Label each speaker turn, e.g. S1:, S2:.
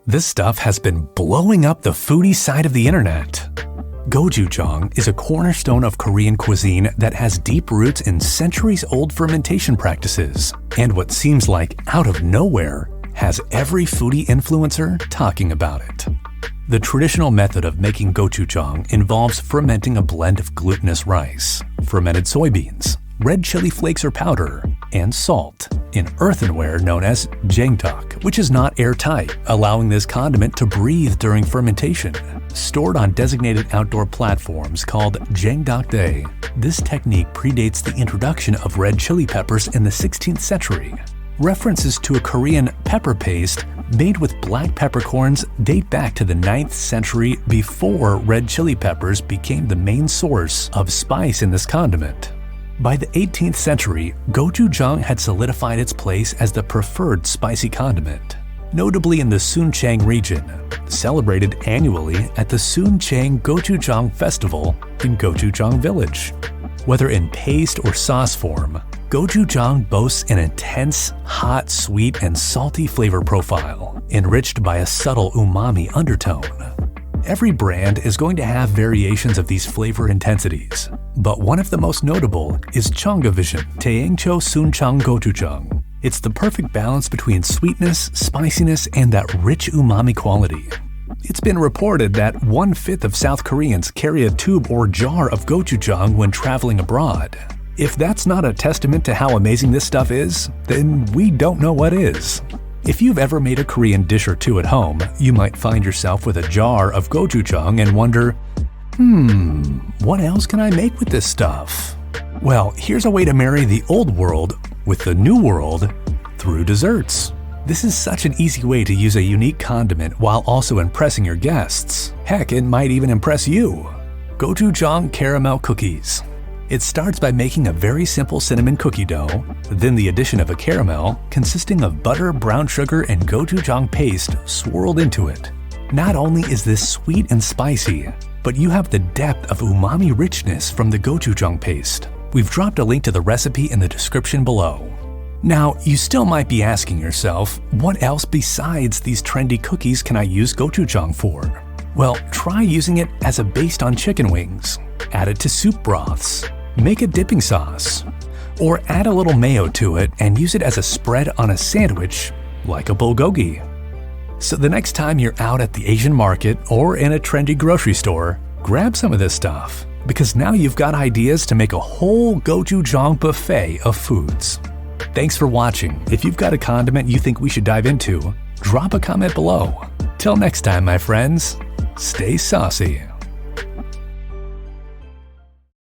S1: This stuff has been blowing up the foodie side of the internet. Gochujang is a cornerstone of Korean cuisine that has deep roots in centuries-old fermentation practices, and what seems like out of nowhere has every foodie influencer talking about it. The traditional method of making gochujang involves fermenting a blend of glutinous rice, fermented soybeans, red chili flakes or powder, and salt in earthenware known as jangdeok, which is not airtight, allowing this condiment to breathe during fermentation. Stored on designated outdoor platforms called jangdeok-dae, this technique predates the introduction of red chili peppers in the 16th century. References to a Korean pepper paste made with black peppercorns date back to the 9th century before red chili peppers became the main source of spice in this condiment. By the 18th century, gochujang had solidified its place as the preferred spicy condiment, notably in the Suncheon region, celebrated annually at the Suncheon Gochujang Festival in Gochujang Village. Whether in paste or sauce form, gochujang boasts an intense, hot, sweet, and salty flavor profile, enriched by a subtle umami undertone. Every brand is going to have variations of these flavor intensities, but one of the most notable is Cheongavision Taengcho Sunchang Gochujang. It's the perfect balance between sweetness, spiciness, and that rich umami quality. It's been reported that 1/5 of South Koreans carry a tube or jar of gochujang when traveling abroad. If that's not a testament to how amazing this stuff is, then we don't know what is. If you've ever made a Korean dish or two at home, you might find yourself with a jar of gochujang and wonder, what else can I make with this stuff? Well, here's a way to marry the old world with the new world through desserts. This is such an easy way to use a unique condiment while also impressing your guests. Heck, it might even impress you. Gochujang Caramel Cookies. It starts by making a very simple cinnamon cookie dough, then the addition of a caramel consisting of butter, brown sugar, and gochujang paste swirled into it. Not only is this sweet and spicy, but you have the depth of umami richness from the gochujang paste. We've dropped a link to the recipe in the description below. Now, you still might be asking yourself, what else besides these trendy cookies can I use gochujang for? Well, try using it as a baste on chicken wings. Add it to soup broths. Make a dipping sauce. Or add a little mayo to it and use it as a spread on a sandwich, like a bulgogi. So the next time you're out at the Asian market or in a trendy grocery store, grab some of this stuff, because now you've got ideas to make a whole gochujang buffet of foods. Thanks for watching. If you've got a condiment you think we should dive into, drop a comment below. Till next time, my friends, stay saucy.